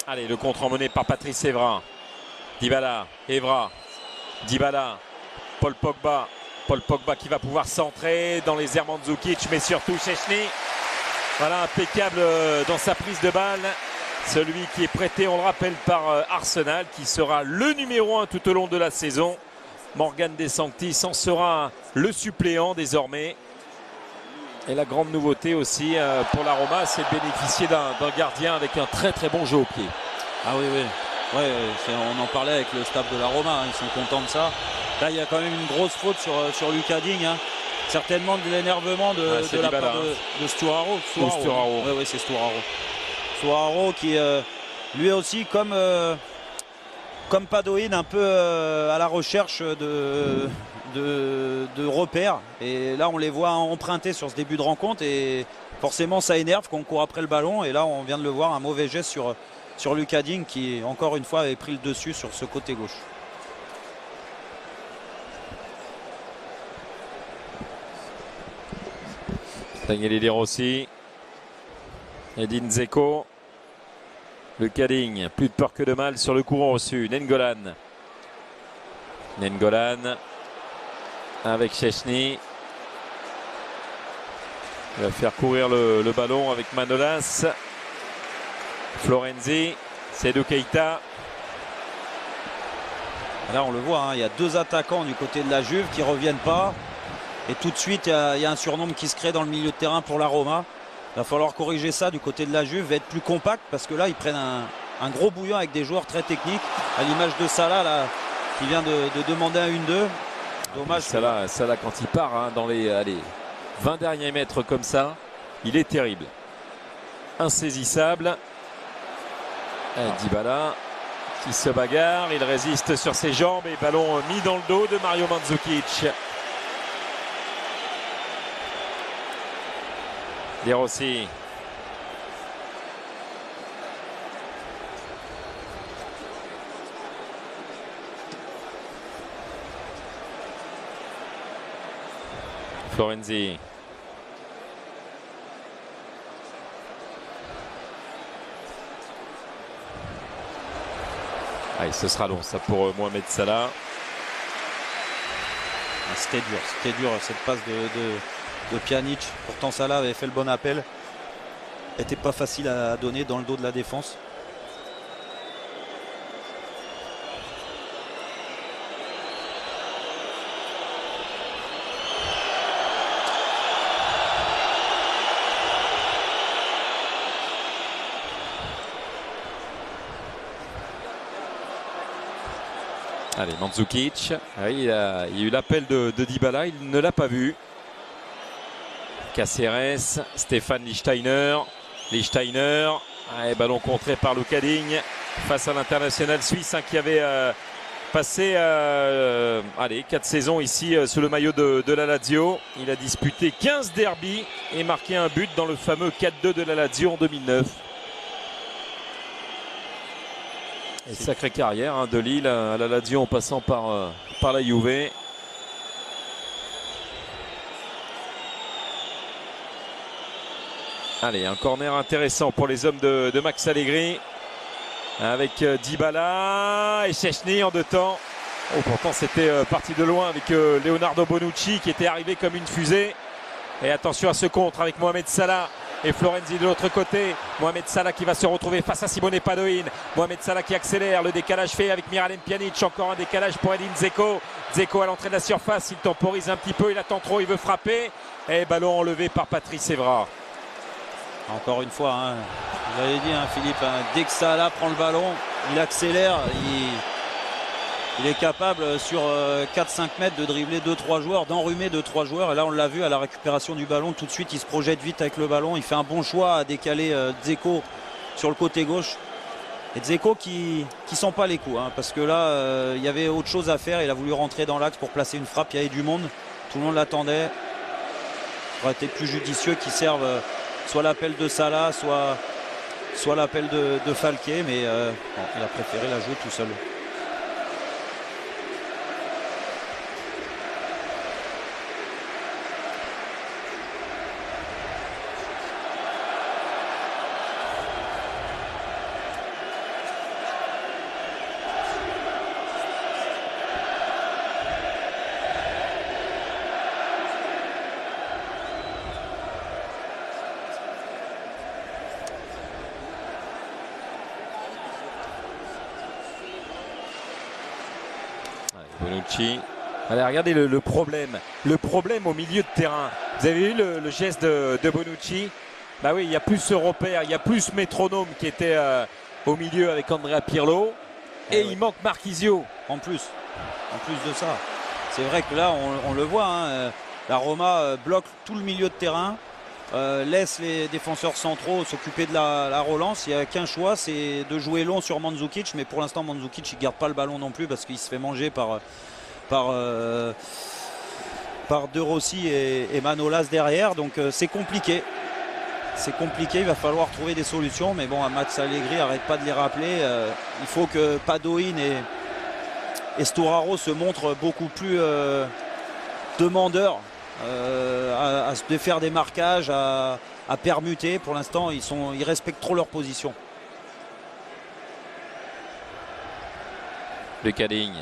Allez, le contre emmené par Patrice Evra. Dybala, Evra, Dybala, Paul Pogba qui va pouvoir centrer dans les airs Mandzukic, mais surtout Szczęsny. Voilà, impeccable dans sa prise de balle. Celui qui est prêté, on le rappelle, par Arsenal, qui sera le numéro 1 tout au long de la saison. Morgan De Sanctis en sera le suppléant désormais. Et la grande nouveauté aussi pour la Roma, c'est de bénéficier d'un gardien avec un très très bon jeu au pied. Ah oui. Ouais, on en parlait avec le staff de la Roma, ils sont contents de ça. Là, il y a quand même une grosse faute sur Luka Digne. Certainement de l'énervement de la part de Sturaro. Oui, c'est Sturaro. Sturaro qui lui aussi, comme Padoin, un peu à la recherche de repères. Et là, on les voit emprunter sur ce début de rencontre. Et forcément, ça énerve qu'on court après le ballon. Et là, on vient de le voir, un mauvais geste sur Luka Digne qui, encore une fois, avait pris le dessus sur ce côté gauche. Daniele De Rossi, Edin Dzeko, Luka Digne, plus de peur que de mal sur le courant reçu. Nainggolan avec Szczęsny. Il va faire courir le ballon avec Manolas. Florenzi, Seydou Keita. Là on le voit, hein, il y a deux attaquants du côté de la Juve qui ne reviennent pas. Et tout de suite il y a un surnombre qui se crée dans le milieu de terrain pour la Roma. Il va falloir corriger ça du côté de la Juve, va être plus compact parce que là ils prennent un gros bouillon avec des joueurs très techniques. À l'image de Salah là, qui vient de demander un 1-2. Dommage. Salah quand il part hein, dans les 20 derniers mètres comme ça, il est terrible. Insaisissable. Dybala qui se bagarre, il résiste sur ses jambes et ballon mis dans le dos de Mario Mandzukic. De Rossi. Florenzi. Allez, ce sera long ça pour Mohamed Salah. C'était dur cette passe de Pjanic. Pourtant Salah avait fait le bon appel. Était pas facile à donner dans le dos de la défense. Allez, Mandzukic, il y a eu l'appel de Dybala, il ne l'a pas vu. Caceres, Stéphane Lichtsteiner, ballon contré par Luka Digne face à l'international suisse qui avait passé 4 saisons ici sous le maillot de la Lazio. Il a disputé 15 derbies et marqué un but dans le fameux 4-2 de la Lazio en 2009. Et sacrée carrière hein, de Lille à la Lazio en passant par la Juve. Allez, un corner intéressant pour les hommes de Max Allegri. Avec Dybala et Szczęsny en 2 temps. Oh, pourtant c'était parti de loin avec Leonardo Bonucci qui était arrivé comme une fusée. Et attention à ce contre avec Mohamed Salah. Et Florenzi de l'autre côté. Mohamed Salah qui va se retrouver face à Simone Padoin. Mohamed Salah qui accélère. Le décalage fait avec Miralem Pjanic. Encore un décalage pour Edin Dzeko. Dzeko à l'entrée de la surface. Il temporise un petit peu. Il attend trop. Il veut frapper. Et ballon enlevé par Patrice Evra. Encore une fois, hein, vous l'avez dit hein, Philippe, hein, dès que Salah prend le ballon, il accélère. Il est capable sur 4-5 mètres de dribbler 2-3 joueurs, d'enrhumer 2-3 joueurs. Et là on l'a vu à la récupération du ballon, tout de suite il se projette vite avec le ballon. Il fait un bon choix à décaler Dzeko sur le côté gauche. Et Dzeko qui sent pas les coups, hein, parce que là il y avait autre chose à faire. Il a voulu rentrer dans l'axe pour placer une frappe, il y avait du monde, tout le monde l'attendait. Ça aurait été plus judicieux qu'il serve soit l'appel de Salah, soit l'appel de Falqué, mais bon, il a préféré la jouer tout seul. Bonucci. Allez, regardez le problème. Le problème au milieu de terrain. Vous avez vu le geste de Bonucci? Bah oui, il n'y a plus ce repère, il n'y a plus ce métronome qui était au milieu avec Andrea Pirlo. Et il manque Marchisio. En plus de ça. C'est vrai que là, on le voit. Hein, la Roma bloque tout le milieu de terrain. Laisse les défenseurs centraux s'occuper de la relance. Il n'y a qu'un choix, c'est de jouer long sur Mandzukic, mais pour l'instant Mandzukic il ne garde pas le ballon non plus parce qu'il se fait manger par De Rossi et Manolas derrière, donc c'est compliqué, il va falloir trouver des solutions, mais bon, Max Allegri n'arrête pas de les rappeler. Il faut que Padoin et Storaro se montrent beaucoup plus demandeurs de faire des marquages, à permuter. Pour l'instant ils respectent trop leur position. Luka Digne,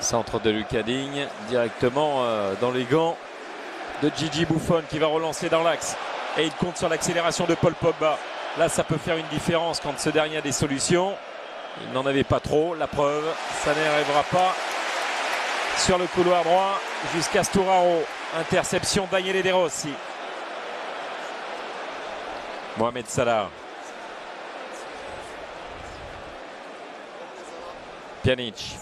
centre de Luka Digne directement dans les gants de Gigi Buffon qui va relancer dans l'axe et il compte sur l'accélération de Paul Pogba. Là, ça peut faire une différence quand ce dernier a des solutions. Il n'en avait pas trop. La preuve, ça n'arrivera pas sur le couloir droit jusqu'à Sturaro. Interception d'Daniele De Rossi. Mohamed Salah. Pjanic.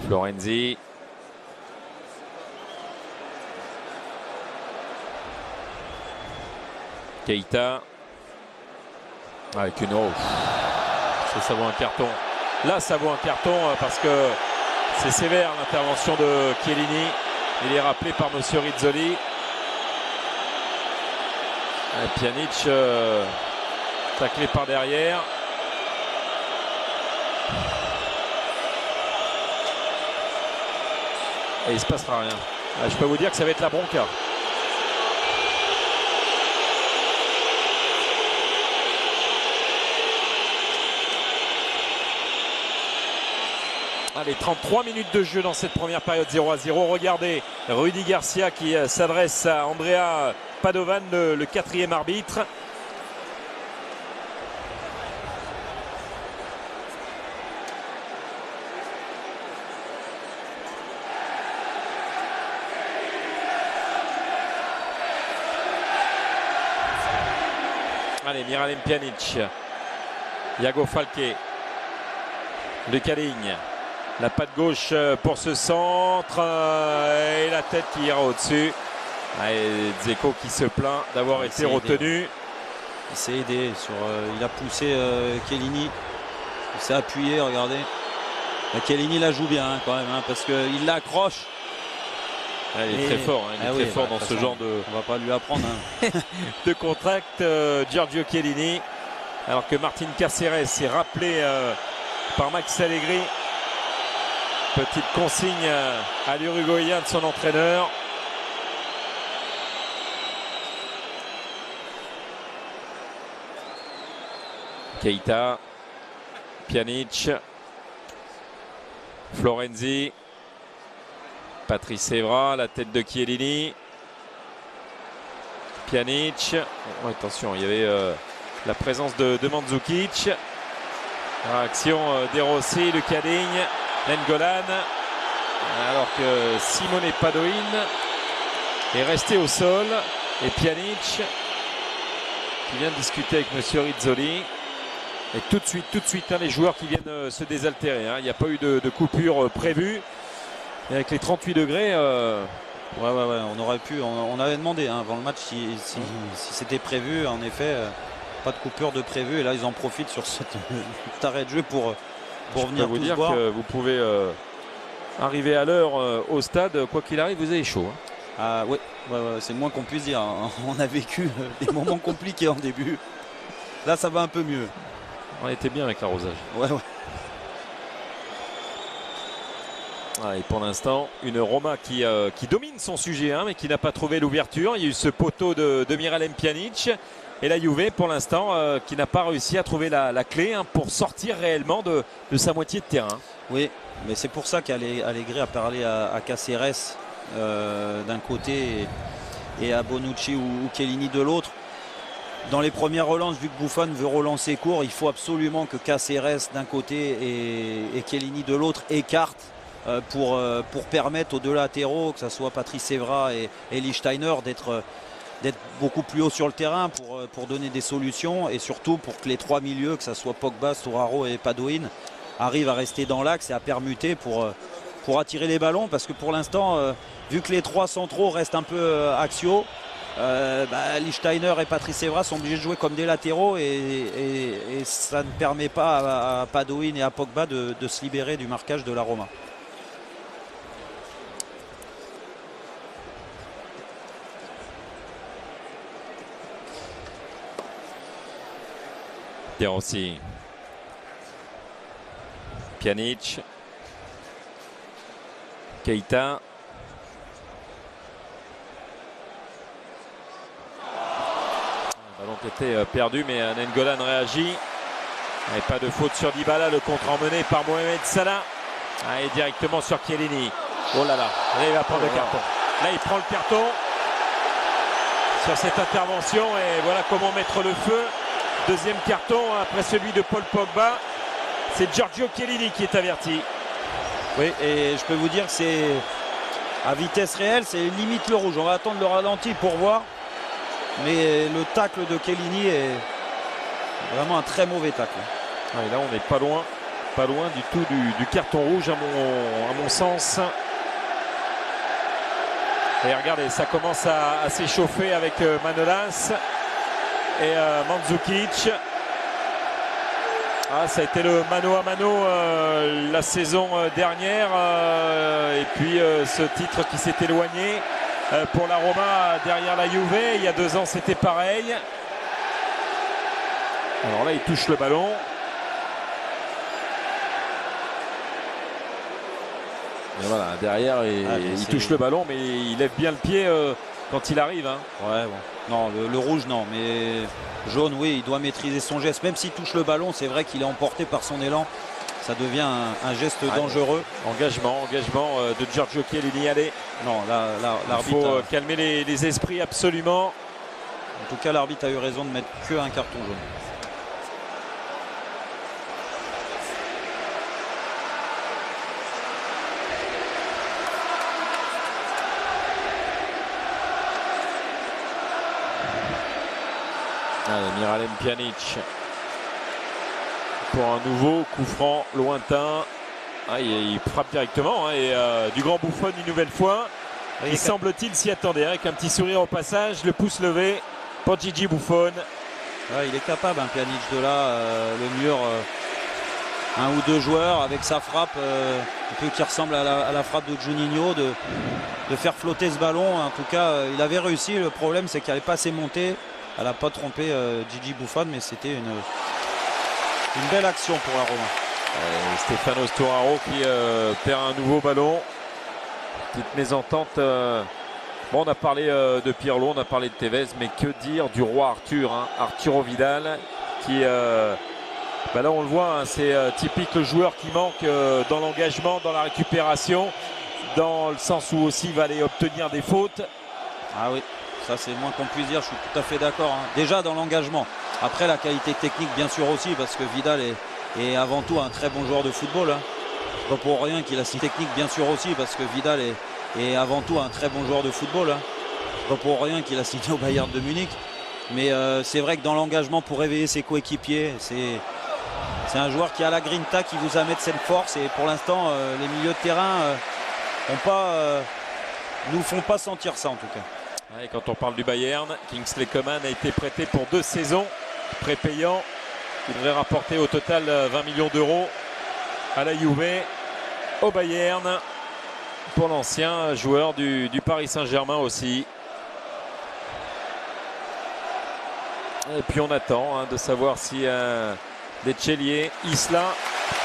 Florenzi. Keita. Avec une eau. Ça vaut un carton. Là, ça vaut un carton parce que c'est sévère l'intervention de Chiellini. Il est rappelé par Monsieur Rizzoli. Et Pjanic taclé par derrière. Et il ne se passera rien. Je peux vous dire que ça va être la bronca. Allez, 33 minutes de jeu dans cette première période 0-0. Regardez Rudy Garcia qui s'adresse à Andrea Padovan, le quatrième arbitre. Allez, Miralem Pjanic, Iago Falque, Lucas Digne. La patte gauche pour ce centre et la tête qui ira au-dessus. Et Dzeko qui se plaint d'avoir été retenu. Il s'est aidé, il a poussé Chiellini. Il s'est appuyé, regardez. Chiellini la joue bien quand même, parce qu'il l'accroche. Il est très fort, il est très fort dans ce genre de... On va pas lui apprendre. de contact, Giorgio Chiellini. Alors que Martin Caceres est rappelé par Max Allegri. Petite consigne à l'Uruguayen de son entraîneur. Keita, Pjanic, Florenzi, Patrice Evra, la tête de Chiellini, Pjanic. Oh, attention, il y avait la présence de Mandzukic. Réaction De Rossi, Lucas Digne. Nainggolan, alors que Simone Padoin est resté au sol, et Pjanic qui vient de discuter avec Monsieur Rizzoli. Et tout de suite les joueurs qui viennent se désaltérer. Il n'y a pas eu de coupure prévue. Et avec les 38 degrés... on aurait pu, on avait demandé avant le match si c'était prévu. En effet, pas de coupure de prévu. Et là, ils en profitent sur cet arrêt de jeu pour venir vous tous dire boire. Que vous pouvez arriver à l'heure au stade, quoi qu'il arrive, vous avez chaud. Oui, c'est le moins qu'on puisse dire. On a vécu des moments compliqués en début. Là, ça va un peu mieux. On était bien avec l'arrosage. Ouais. Et pour l'instant, une Roma qui domine son sujet, mais qui n'a pas trouvé l'ouverture. Il y a eu ce poteau de Miralem Pjanic. Et la Juve, pour l'instant, qui n'a pas réussi à trouver la clé pour sortir réellement de sa moitié de terrain. Oui, mais c'est pour ça qu'Allegri a parlé à Caceres d'un côté et à Bonucci ou Chiellini de l'autre. Dans les premières relances, vu que Buffon veut relancer court, il faut absolument que Caceres d'un côté et Chiellini de l'autre écartent pour permettre aux deux latéraux, que ce soit Patrice Evra et Lichtsteiner, d'être beaucoup plus haut sur le terrain pour donner des solutions, et surtout pour que les trois milieux, que ce soit Pogba, Sturaro et Padoin, arrivent à rester dans l'axe et à permuter pour attirer les ballons, parce que pour l'instant, vu que les trois centraux restent un peu axiaux, Lichtsteiner et Patrice Evra sont obligés de jouer comme des latéraux, et ça ne permet pas à Padoin et à Pogba de se libérer du marquage de la Roma. De Rossi, Pjanic, Keita, le ballon qui était perdu, mais Nainggolan réagit. Et pas de faute sur Dybala, le contre emmené par Mohamed Salah. Et directement sur Chiellini. Oh là là, là il va prendre le carton. Là il prend le carton. sur cette intervention et voilà comment mettre le feu. Deuxième carton après celui de Paul Pogba. C'est Giorgio Chiellini qui est averti. Oui, et je peux vous dire que c'est à vitesse réelle, c'est limite le rouge. On va attendre le ralenti pour voir. Mais le tacle de Chiellini est vraiment un très mauvais tacle. Et là, on n'est pas loin du tout du carton rouge à mon sens. Et regardez, ça commence à s'échauffer avec Manolas et Mandzukic. Ça a été le mano à mano la saison dernière. Et puis ce titre qui s'est éloigné pour la Roma derrière la Juve. Il y a 2 ans, c'était pareil. Alors là, il touche le ballon. Et voilà, derrière, il touche le ballon, mais il lève bien le pied quand il arrive. Hein. Ouais, bon. Non, le rouge, non. Mais jaune, oui, il doit maîtriser son geste. Même s'il touche le ballon, c'est vrai qu'il est emporté par son élan. Ça devient un geste dangereux. Engagement de Giorgio Chiellini. Allez. Non, là, l'arbitre. Il faut calmer les esprits absolument. En tout cas, l'arbitre a eu raison de mettre qu'un carton jaune. Allez, Miralem Pjanic pour un nouveau coup franc lointain. Il frappe directement et du grand Buffon une nouvelle fois. Il semble-t-il s'y attendait avec un petit sourire au passage, le pouce levé pour Gigi Buffon. Il est capable, Pjanic, de là, le mur, un ou deux joueurs avec sa frappe, un peu qui ressemble à la frappe de Juninho, de faire flotter ce ballon. En tout cas, il avait réussi. Le problème, c'est qu'elle n'est pas assez montée. Elle n'a pas trompé Gigi Buffon, mais c'était une belle action pour la Roma. Stefano Sturaro qui perd un nouveau ballon. Petite mésentente. Bon, on a parlé de Pirlo, on a parlé de Tevez, mais que dire du roi Arthur, Arturo Vidal, qui là on le voit, c'est typique le joueur qui manque dans l'engagement, dans la récupération, dans le sens où aussi il va aller obtenir des fautes. Ah oui, ça c'est le moins qu'on puisse dire, je suis tout à fait d'accord. Déjà dans l'engagement, après la qualité technique bien sûr aussi, parce que Vidal est avant tout un très bon joueur de football. Pas pour rien qu'il a si technique bien sûr aussi, parce que Vidal est avant tout un très bon joueur de football. Pas pour rien qu'il a signé au Bayern de Munich. Mais c'est vrai que dans l'engagement pour réveiller ses coéquipiers, c'est un joueur qui a la grinta, qui vous amène cette force. Et pour l'instant, les milieux de terrain nous font pas sentir ça en tout cas. Et quand on parle du Bayern, Kingsley Coman a été prêté pour 2 saisons, prépayant. Il devrait rapporter au total 20 millions d'euros à la Juve, au Bayern, pour l'ancien joueur du Paris Saint-Germain aussi. Et puis on attend de savoir si des Tchélier, Isla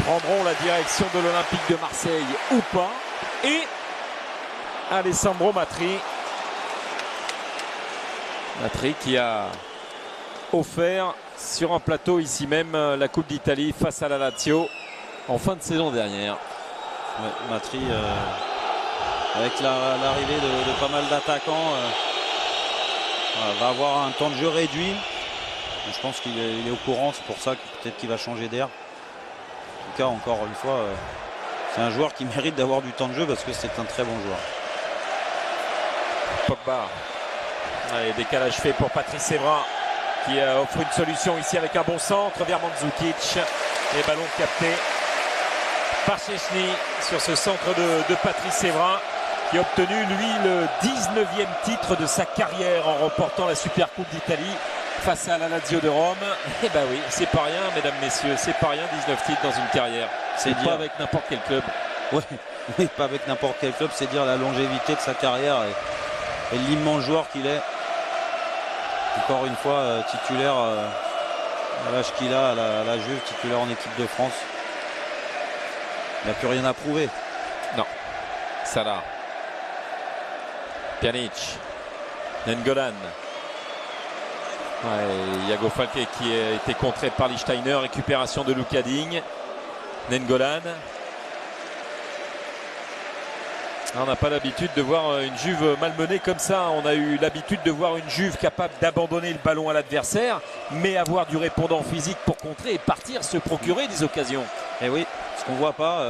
prendront la direction de l'Olympique de Marseille ou pas. Et Alessandro Matri qui a offert sur un plateau ici même la Coupe d'Italie face à la Lazio en fin de saison dernière. Ouais, Matri avec l'arrivée de pas mal d'attaquants va avoir un temps de jeu réduit. Je pense qu'il est au courant, c'est pour ça que peut-être qu'il va changer d'air. En tout cas, encore une fois, c'est un joueur qui mérite d'avoir du temps de jeu parce que c'est un très bon joueur. Pogba. Allez, décalage fait pour Patrice Evra qui offre une solution ici avec un bon centre vers Mandzukic. Et ballon capté par Szczęsny sur ce centre de Patrice Evra qui a obtenu lui le 19e titre de sa carrière en remportant la Super Coupe d'Italie face à la Lazio de Rome. Et bah oui, c'est pas rien mesdames, messieurs, c'est pas rien, 19 titres dans une carrière. C'est pas avec n'importe quel club. Ouais, oui, pas avec n'importe quel club, c'est dire la longévité de sa carrière et l'immense joueur qu'il est. Encore une fois, titulaire à l'âge qu'il a, à la Juve, titulaire en équipe de France. Il n'a plus rien à prouver. Non. Salah. Pjanic. Nengolan. Iago Falque qui a été contré par Lichtsteiner. Récupération de Luka Digne. Nengolan. On n'a pas l'habitude de voir une Juve malmenée comme ça. On a eu l'habitude de voir une Juve capable d'abandonner le ballon à l'adversaire, mais avoir du répondant physique pour contrer et partir se procurer des occasions. Et oui, ce qu'on voit pas.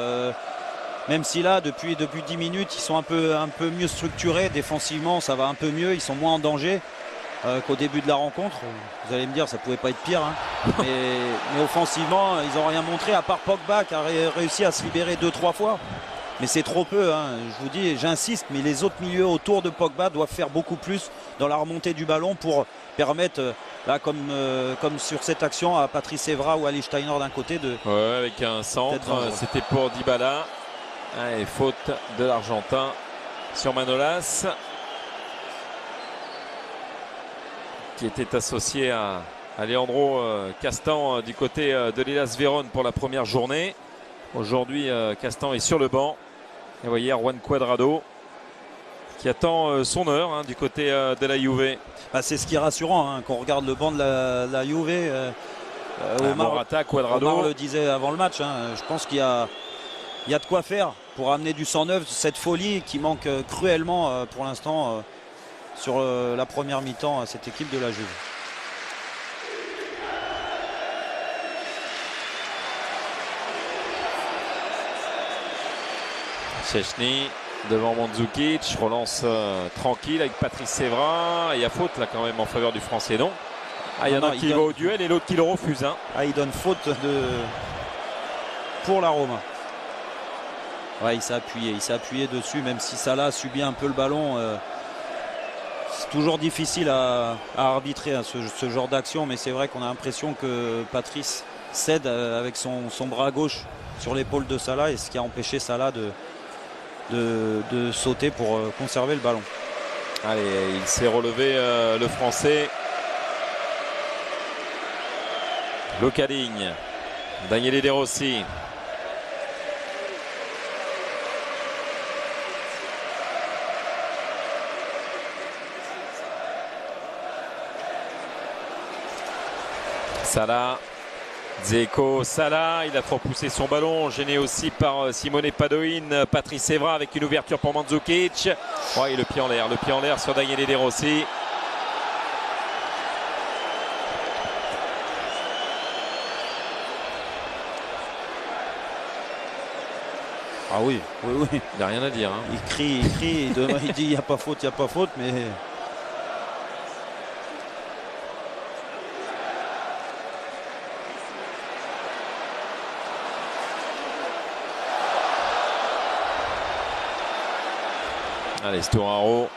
Même si là, depuis 10 minutes, ils sont un peu mieux structurés. Défensivement, ça va un peu mieux. Ils sont moins en danger qu'au début de la rencontre. Vous allez me dire, ça pouvait pas être pire. Hein. mais offensivement, ils n'ont rien montré, à part Pogba qui a réussi à se libérer 2-3 fois. Mais c'est trop peu, hein. Je vous dis, j'insiste, mais les autres milieux autour de Pogba doivent faire beaucoup plus dans la remontée du ballon pour permettre, là, comme sur cette action, à Patrice Evra ou à Lichtsteiner d'un côté de... Ouais, avec un centre, c'était pour Dybala. Et faute de l'Argentin sur Manolas, qui était associé à Leandro Castan du côté de l'Hellas Vérone pour la première journée. Aujourd'hui, Castan est sur le banc. Et vous voyez Juan Cuadrado qui attend son heure du côté de la Juve. Bah, c'est ce qui est rassurant, hein, quand on regarde le banc de la Juve. Morata, Cuadrado. Omar le disait avant le match, hein, je pense qu'il y a de quoi faire pour amener du sang neuf, cette folie qui manque cruellement pour l'instant sur la première mi-temps à cette équipe de la Juve. Szczęsny devant Mandzukic, relance tranquille avec Patrice Evra. Il y a faute là quand même en faveur du Français, non? Il y en a un qui va au duel et l'autre qui le refuse. Il donne faute pour la Roma. Ouais, il s'est appuyé dessus, même si Salah a subi un peu le ballon. C'est toujours difficile à arbitrer ce genre d'action, mais c'est vrai qu'on a l'impression que Patrice cède avec son bras gauche sur l'épaule de Salah, et ce qui a empêché Salah de sauter pour conserver le ballon. Allez, il s'est relevé le Français. Luca Digne, Daniele De Rossi. Salah, Dzeko, Salah, il a trop poussé son ballon, gêné aussi par Simone Padoin. Patrice Evra avec une ouverture pour Mandzukic. Ouais, le pied en l'air sur Daniele De Rossi. Ah oui. Il n'a rien à dire. Il crie, il dit il n'y a pas faute, mais... Allez, Sturaro,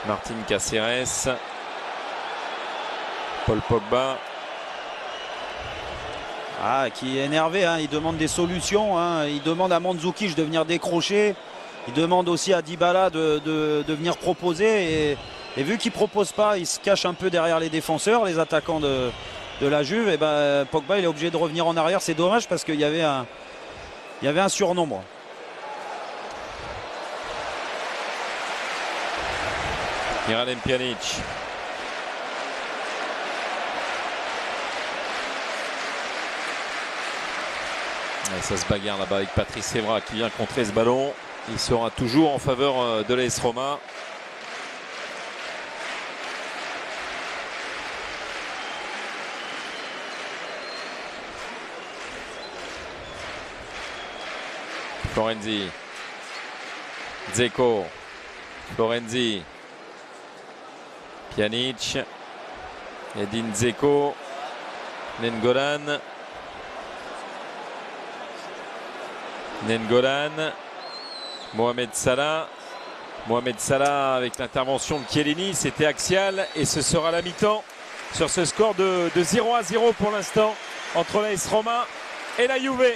Martin Caceres, Paul Pogba. Qui est énervé, il demande des solutions, il demande à Mandzukic de venir décrocher, il demande aussi à Dybala de venir proposer, et vu qu'il ne propose pas, il se cache un peu derrière les défenseurs, les attaquants de la Juve, et Pogba il est obligé de revenir en arrière. C'est dommage parce qu'il y avait un surnombre. Miralem Pjanic. Et ça se bagarre là-bas avec Patrice Evra qui vient contrer ce ballon. Il sera toujours en faveur de l'AS Roma. Florenzi. Dzeko. Florenzi. Pjanic. Edin Dzeko. Nengolan. Mohamed Salah. Mohamed Salah avec l'intervention de Chiellini, c'était axial et ce sera la mi-temps sur ce score de 0-0 pour l'instant entre l'AS Roma et la Juve.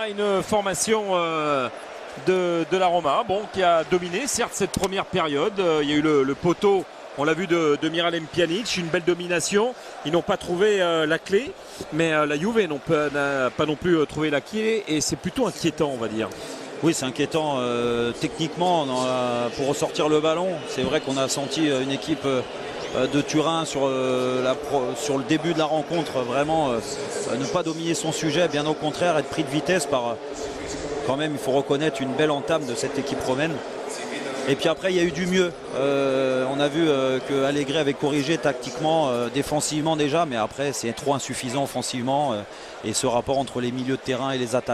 Une formation de la Roma, qui a dominé certes cette première période. Il y a eu le poteau, on l'a vu, de Miralem Pjanic, une belle domination. Ils n'ont pas trouvé la clé, mais la Juve n'a pas non plus trouvé la clé, et c'est plutôt inquiétant, on va dire. Oui, c'est inquiétant techniquement pour ressortir le ballon. C'est vrai qu'on a senti une équipe de Turin sur le début de la rencontre vraiment ne pas dominer son sujet, bien au contraire être pris de vitesse par quand même, il faut reconnaître une belle entame de cette équipe romaine. Et puis après, il y a eu du mieux. On a vu que Allegri avait corrigé tactiquement, défensivement déjà, mais après, c'est trop insuffisant offensivement. Et ce rapport entre les milieux de terrain et les attaques.